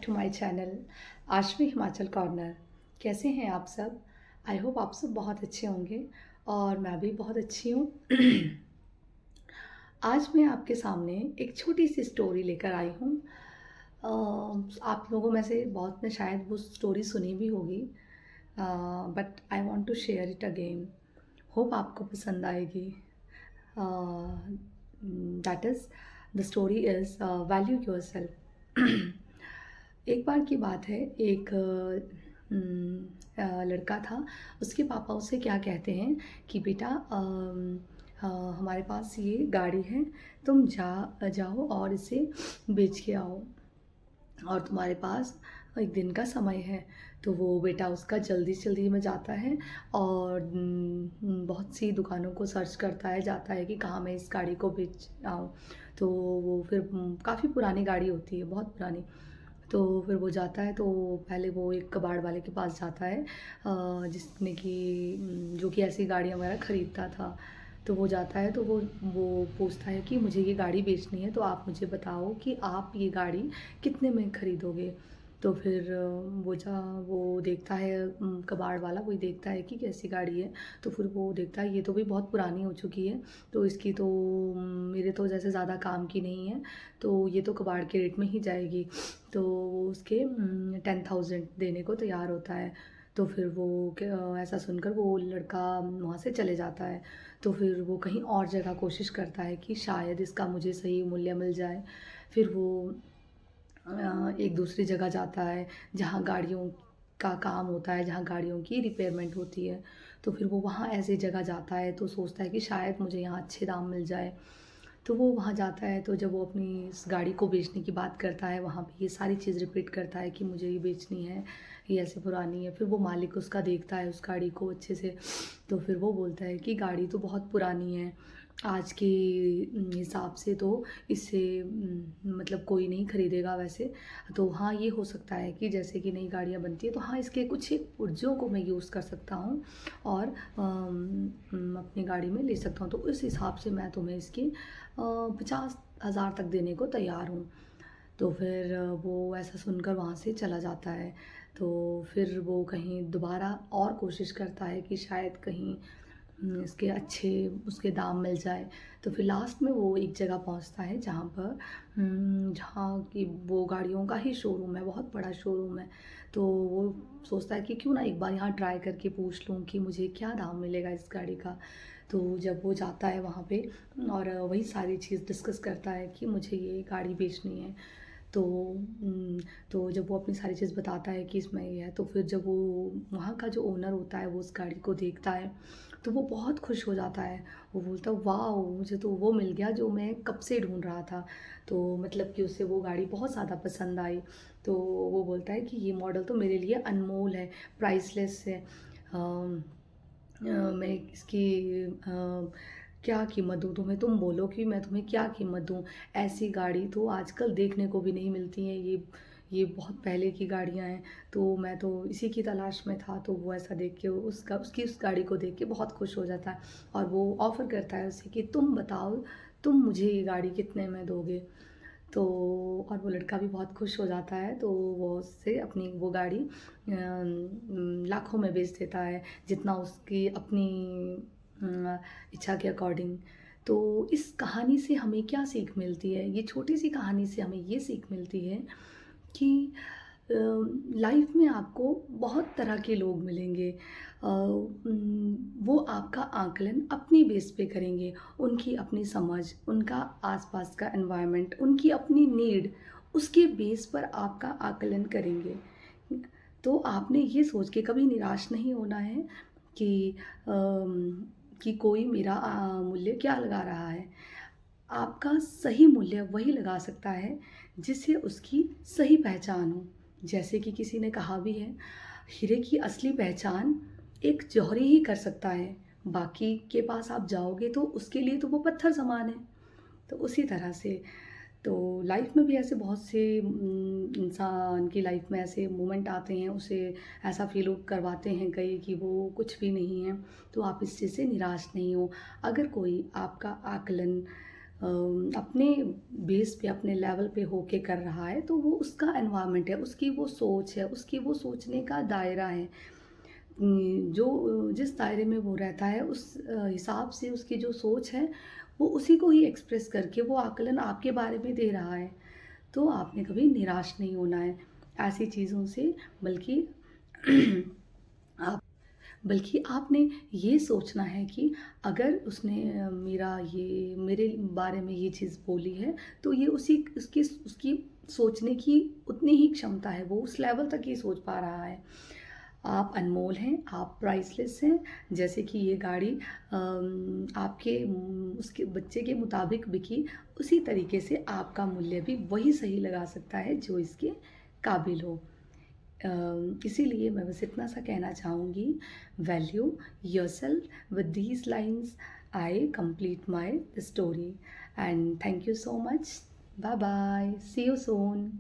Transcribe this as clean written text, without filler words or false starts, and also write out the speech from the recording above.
To my channel Ashvi Himachal corner. कैसे हैं आप सब? आई होप आप सब बहुत अच्छे होंगे और मैं भी बहुत अच्छी हूँ। आज मैं आपके सामने एक छोटी सी स्टोरी लेकर आई हूँ। आप लोगों में से बहुत ने शायद वो स्टोरी सुनी भी होगी, but I want to share it again. Hope आपको पसंद आएगी। That is the story is value yourself. एक बार की बात है, एक लड़का था। उसके पापा उसे क्या कहते हैं कि बेटा, हमारे पास ये गाड़ी है, तुम जाओ और इसे बेच के आओ और तुम्हारे पास एक दिन का समय है। तो वो बेटा उसका जल्दी में जाता है और बहुत सी दुकानों को सर्च करता है, जाता है कि कहाँ मैं इस गाड़ी को बेच आऊँ। तो वो फिर काफ़ी पुरानी गाड़ी होती है, बहुत पुरानी। तो फिर वो जाता है, तो पहले वो एक कबाड़ वाले के पास जाता है, जिसने कि जो कि ऐसी गाड़ियाँ वगैरह ख़रीदता था। तो वो जाता है, तो वो पूछता है कि मुझे ये गाड़ी बेचनी है, तो आप मुझे बताओ कि आप ये गाड़ी कितने में ख़रीदोगे। तो फिर वो देखता है, कबाड़ वाला वही देखता है कि कैसी गाड़ी है। तो फिर वो देखता है ये तो भी बहुत पुरानी हो चुकी है, तो इसकी तो मेरे तो जैसे ज़्यादा काम की नहीं है, तो ये तो कबाड़ के रेट में ही जाएगी। तो वो उसके 10,000 देने को तैयार होता है। तो फिर वो ऐसा सुनकर वो लड़का वहाँ से चले जाता है। तो फिर वो कहीं और जगह कोशिश करता है कि शायद इसका मुझे सही मूल्य मिल जाए। फिर वो एक दूसरी जगह जाता है जहाँ गाड़ियों का काम होता है, जहाँ गाड़ियों की रिपेयरमेंट होती है। तो फिर वो वहाँ ऐसी जगह जाता है, तो सोचता है कि शायद मुझे यहाँ अच्छे दाम मिल जाए। तो वो वहाँ जाता है, तो जब वो अपनी इस गाड़ी को बेचने की बात करता है, वहाँ पे ये सारी चीज़ रिपीट करता है कि मुझे ये बेचनी है, ये ऐसे पुरानी है। फिर वो मालिक उसका देखता है उस गाड़ी को अच्छे से, तो फिर वो बोलता है कि गाड़ी तो बहुत पुरानी है, आज के हिसाब से तो इसे मतलब कोई नहीं खरीदेगा वैसे। तो हाँ, ये हो सकता है कि जैसे कि नई गाड़ियाँ बनती है, तो हाँ, इसके कुछ एक पुर्जों को मैं यूज़ कर सकता हूँ और अपनी गाड़ी में ले सकता हूँ। तो उस हिसाब से मैं तुम्हें इसकी 50,000 तक देने को तैयार हूँ। तो फिर वो ऐसा सुनकर वहाँ से चला जाता है। तो फिर वो कहीं दोबारा और कोशिश करता है कि शायद कहीं इसके अच्छे उसके दाम मिल जाए। तो फिर लास्ट में वो एक जगह पहुँचता है जहाँ पर जहाँ की वो गाड़ियों का ही शोरूम है, बहुत बड़ा शोरूम है। तो वो सोचता है कि क्यों ना एक बार यहाँ ट्राई करके पूछ लूँ कि मुझे क्या दाम मिलेगा इस गाड़ी का। तो जब वो जाता है वहाँ पे और वही सारी चीज़ डिस्कस करता है कि मुझे ये गाड़ी बेचनी है। तो तो जब वो अपनी सारी चीज़ बताता है कि इसमें ये है, तो फिर जब वो वहाँ का जो ओनर होता है वो उस गाड़ी को देखता है, तो वो बहुत खुश हो जाता है। वो बोलता है वाओ! मुझे तो वो मिल गया जो मैं कब से ढूँढ रहा था। तो मतलब कि उसे वो गाड़ी बहुत ज़्यादा पसंद आई। तो वो बोलता है कि ये मॉडल तो मेरे लिए अनमोल है, प्राइसलेस है। मैं इसकी क्या कीमत दूँ तुम्हें? तुम बोलो कि मैं तुम्हें क्या कीमत दूँ? ऐसी गाड़ी तो आजकल देखने को भी नहीं मिलती हैं। ये बहुत पहले की गाड़ियाँ हैं, तो मैं तो इसी की तलाश में था। तो वो ऐसा देख के उसकी उस गाड़ी को देख के बहुत खुश हो जाता है और वो ऑफ़र करता है उसे कि तुम बताओ, तुम मुझे ये गाड़ी कितने में दोगे? तो और वो लड़का भी बहुत खुश हो जाता है, तो वो उससे अपनी वो गाड़ी लाखों में बेच देता है, जितना उसकी अपनी इच्छा के अकॉर्डिंग। तो इस कहानी से हमें क्या सीख मिलती है? ये छोटी सी कहानी से हमें ये सीख मिलती है कि लाइफ में आपको बहुत तरह के लोग मिलेंगे। वो आपका आकलन अपनी बेस पे करेंगे, उनकी अपनी समझ, उनका आसपास का एनवायरनमेंट, उनकी अपनी नीड, उसके बेस पर आपका आकलन करेंगे। तो आपने ये सोच के कभी निराश नहीं होना है कि कोई मेरा मूल्य क्या लगा रहा है। आपका सही मूल्य वही लगा सकता है जिसे उसकी सही पहचान हो। जैसे कि किसी ने कहा भी है, हीरे की असली पहचान एक जौहरी ही कर सकता है, बाकी के पास आप जाओगे तो उसके लिए तो वो पत्थर समान है। तो उसी तरह से तो लाइफ में भी ऐसे बहुत से इंसान की लाइफ में ऐसे मोमेंट आते हैं, उसे ऐसा फ़ील करवाते हैं कई कि वो कुछ भी नहीं है। तो आप इस चीज़ से निराश नहीं हो। अगर कोई आपका आकलन अपने बेस पे, अपने लेवल पे होके कर रहा है, तो वो उसका एनवायरनमेंट है, उसकी वो सोच है, उसकी वो सोचने का दायरा है। जो जिस दायरे में वो रहता है उस हिसाब से उसकी जो सोच है, वो उसी को ही एक्सप्रेस करके वो आकलन आपके बारे में दे रहा है। तो आपने कभी निराश नहीं होना है ऐसी चीज़ों से, बल्कि आप बल्कि आपने ये सोचना है कि अगर उसने मेरे बारे में ये चीज़ बोली है, तो ये उसी उसकी उसकी सोचने की उतनी ही क्षमता है, वो उस लेवल तक ही सोच पा रहा है। आप अनमोल हैं, आप प्राइसलेस हैं, जैसे कि ये गाड़ी उसके बच्चे के मुताबिक बिकी, उसी तरीके से आपका मूल्य भी वही सही लगा सकता है जो इसके काबिल हो। इसीलिए मैं बस इतना सा कहना चाहूँगी, value yourself with these lines I complete my story and thank you so much. Bye bye, see you soon.